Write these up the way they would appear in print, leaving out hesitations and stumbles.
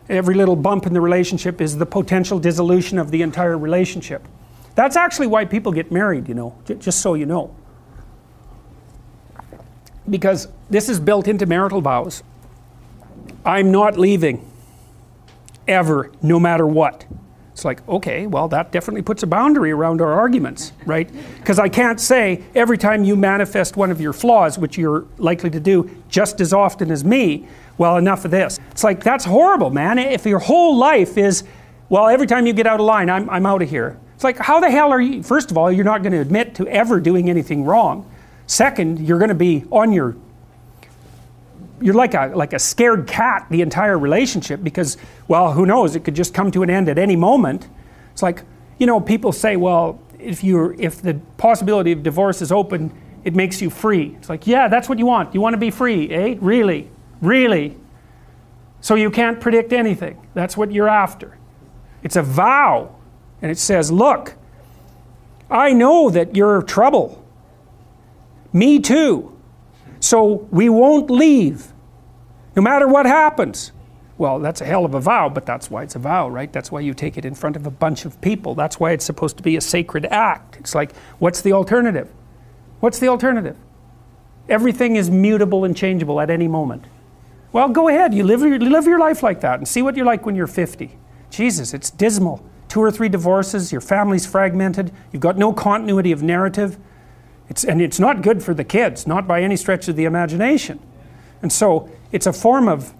Every little bump in the relationship is the potential dissolution of the entire relationship. That's actually why people get married, you know, just so you know. Because this is built into marital vows. I'm not leaving. Ever, no matter what. It's like, okay, well that definitely puts a boundary around our arguments, right? Because I can't say every time you manifest one of your flaws, which you're likely to do just as often as me, well, enough of this. It's like, that's horrible, man. If your whole life is, well, every time you get out of line, I'm out of here. It's like, how the hell are you? First of all, you're not going to admit to ever doing anything wrong. Second, you're going to be on your, you're like a scared cat the entire relationship, because, well, who knows, it could just come to an end at any moment. It's like, you know, people say, well, if the possibility of divorce is open, it makes you free. It's like, yeah, that's what you want. You want to be free, eh? Really? Really? So you can't predict anything. That's what you're after. It's a vow. And it says, look, I know that you're trouble. Me too. So we won't leave, no matter what happens. Well, that's a hell of a vow, but that's why it's a vow, right? That's why you take it in front of a bunch of people. That's why it's supposed to be a sacred act. It's like, what's the alternative? What's the alternative? Everything is mutable and changeable at any moment. Well, go ahead, you live your life like that and see what you're like when you're 50. Jesus, it's dismal. 2 or 3 divorces, your family's fragmented, you've got no continuity of narrative. And it's not good for the kids, not by any stretch of the imagination. And so it's a form of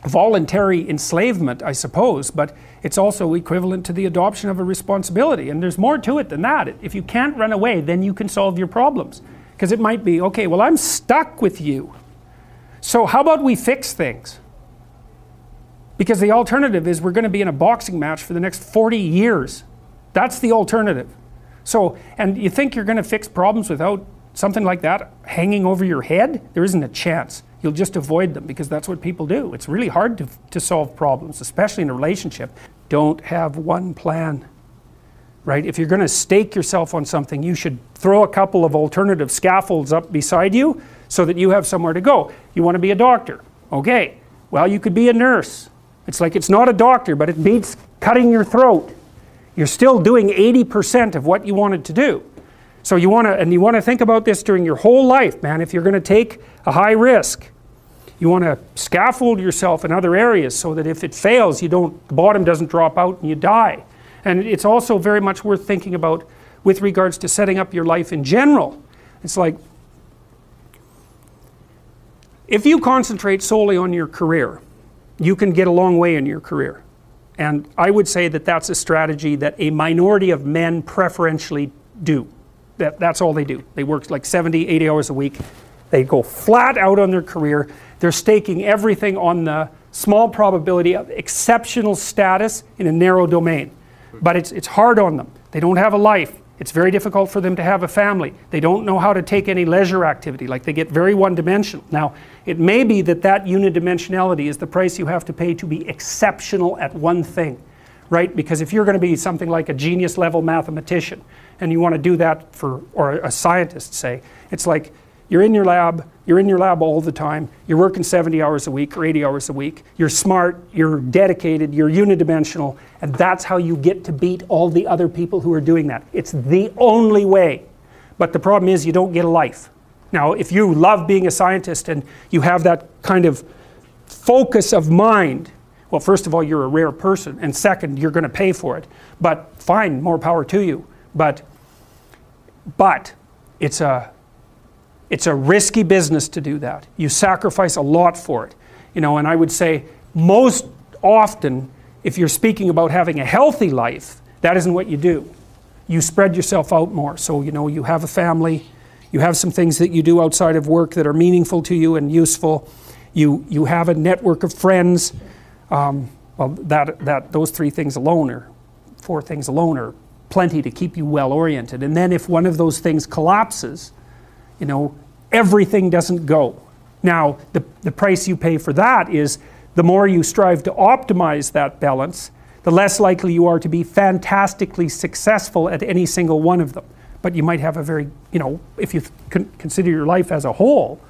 voluntary enslavement, I suppose, but it's also equivalent to the adoption of a responsibility. And there's more to it than that. If you can't run away, then you can solve your problems. Because it might be, okay, well, I'm stuck with you. So how about we fix things? Because the alternative is we're going to be in a boxing match for the next 40 years. That's the alternative. So, and you think you're going to fix problems without something like that hanging over your head? There isn't a chance. You'll just avoid them, because that's what people do. It's really hard to solve problems, especially in a relationship. Don't have one plan, right? If you're going to stake yourself on something, you should throw a couple of alternative scaffolds up beside you so that you have somewhere to go. You want to be a doctor? Okay, well, you could be a nurse. It's like, it's not a doctor, but it beats cutting your throat. You're still doing 80% of what you wanted to do. So you want to think about this during your whole life, man. If you're going to take a high risk, you want to scaffold yourself in other areas so that if it fails, the bottom doesn't drop out and you die. And it's also very much worth thinking about with regards to setting up your life in general. It's like, if you concentrate solely on your career, you can get a long way in your career. And I would say that that's a strategy that a minority of men preferentially do. That's all they do. They work like 70, 80 hours a week. They go flat out on their career. They're staking everything on the small probability of exceptional status in a narrow domain. But it's hard on them. They don't have a life. It's very difficult for them to have a family. They don't know how to take any leisure activity. Like, they get very one-dimensional. Now, it may be that unidimensionality is the price you have to pay to be exceptional at one thing, right? Because if you're going to be something like a genius-level mathematician, and you want to do that or a scientist, say, it's like, you're in your lab all the time, you're working 70 hours a week or 80 hours a week, you're smart, you're dedicated, you're unidimensional, and that's how you get to beat all the other people who are doing that. It's the only way. But the problem is, you don't get a life. Now, if you love being a scientist and you have that kind of focus of mind, well, first of all, you're a rare person, and second, you're going to pay for it. But fine, more power to you. But it's a risky business to do that. You sacrifice a lot for it. You know, and I would say most often, if you're speaking about having a healthy life, that isn't what you do. You spread yourself out more. So, you know, you have a family, you have some things that you do outside of work that are meaningful to you and useful. You have a network of friends. Well, those 3 things alone, or 4 things alone, are plenty to keep you well oriented. And then if one of those things collapses, you know, everything doesn't go. Now, the price you pay for that is, the more you strive to optimize that balance, the less likely you are to be fantastically successful at any single one of them. But you might have a very, you know, if you consider your life as a whole,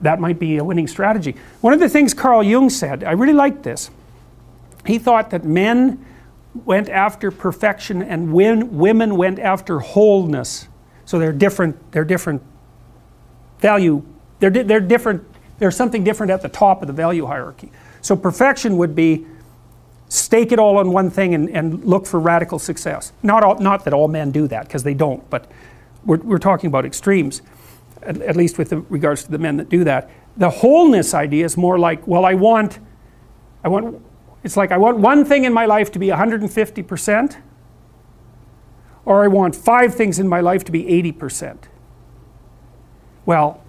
that might be a winning strategy. One of the things Carl Jung said, I really liked this. He thought that men went after perfection and women went after wholeness. So they're different value, they're different, there's something different at the top of the value hierarchy. So perfection would be stake it all on one thing and look for radical success. Not that all men do that, because they don't, but we're talking about extremes, at least with regards to the men that do that. The wholeness idea is more like, well, it's like I want one thing in my life to be 150%, or I want 5 things in my life to be 80%. Well,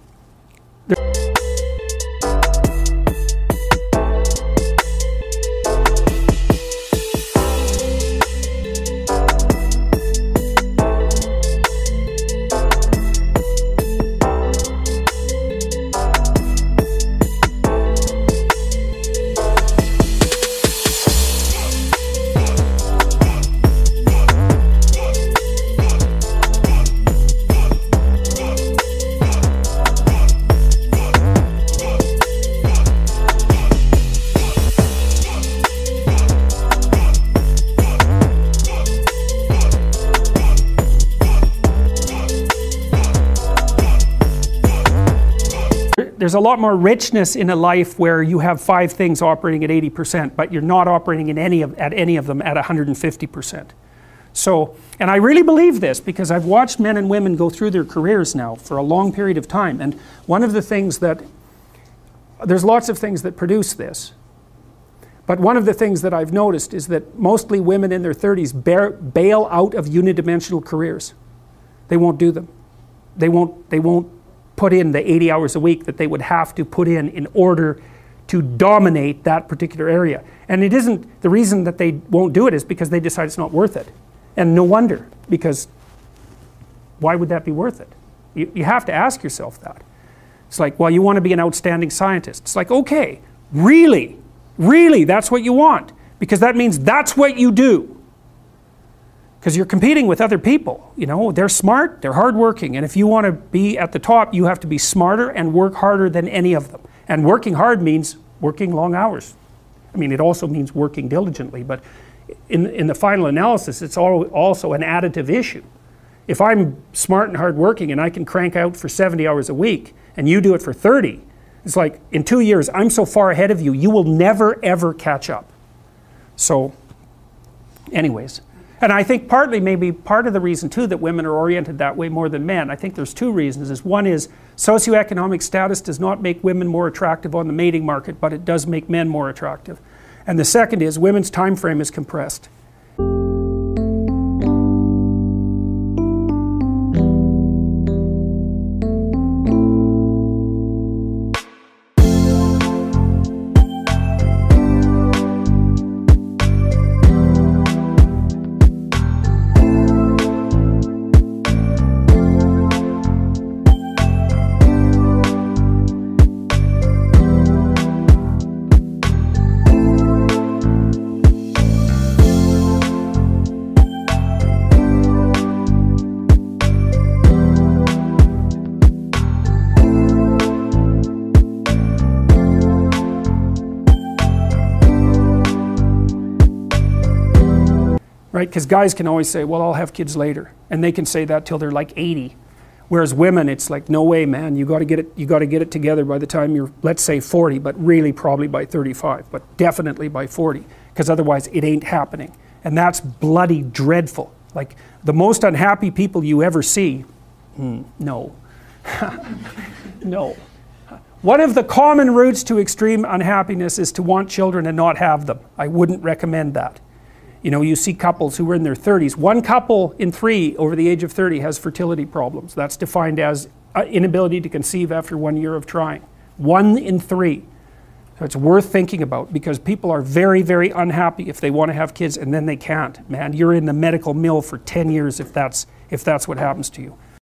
there's a lot more richness in a life where you have 5 things operating at 80%, but you're not operating at any of them at 150%. So, and I really believe this because I've watched men and women go through their careers now for a long period of time, and one of the things that, there's lots of things that produce this, but one of the things that I've noticed is that mostly women in their 30s bail out of unidimensional careers. They won't do them. They won't put in the 80 hours a week that they would have to put in order to dominate that particular area. And it isn't, the reason that they won't do it is because they decide it's not worth it. And no wonder, because why would that be worth it? You have to ask yourself that. It's like, well, you want to be an outstanding scientist. It's like, okay, really, that's what you want, because that means that's what you do. Because you're competing with other people, you know, they're smart, they're hardworking, and if you want to be at the top, you have to be smarter and work harder than any of them. And working hard means working long hours. I mean, it also means working diligently, but in the final analysis, it's also an additive issue. If I'm smart and hardworking and I can crank out for 70 hours a week, and you do it for 30, it's like, in 2 years, I'm so far ahead of you, you will never ever catch up. So, anyways. And I think maybe part of the reason too that women are oriented that way more than men, I think there's 2 reasons. One is socioeconomic status does not make women more attractive on the mating market, but it does make men more attractive. And the second is women's time frame is compressed. Right? Because guys can always say, well, I'll have kids later, and they can say that till they're like 80. Whereas women, it's like, no way, man, you got to get it together by the time you're, let's say 40, but really probably by 35, but definitely by 40, because otherwise it ain't happening. And that's bloody dreadful. Like, the most unhappy people you ever see, no. No. One of the common routes to extreme unhappiness is to want children and not have them. I wouldn't recommend that. You know, you see couples who are in their 30s. 1 couple in 3 over the age of 30 has fertility problems. That's defined as inability to conceive after 1 year of trying. 1 in 3. So it's worth thinking about, because people are very, very unhappy if they want to have kids and then they can't. Man, you're in the medical mill for 10 years if that's what happens to you.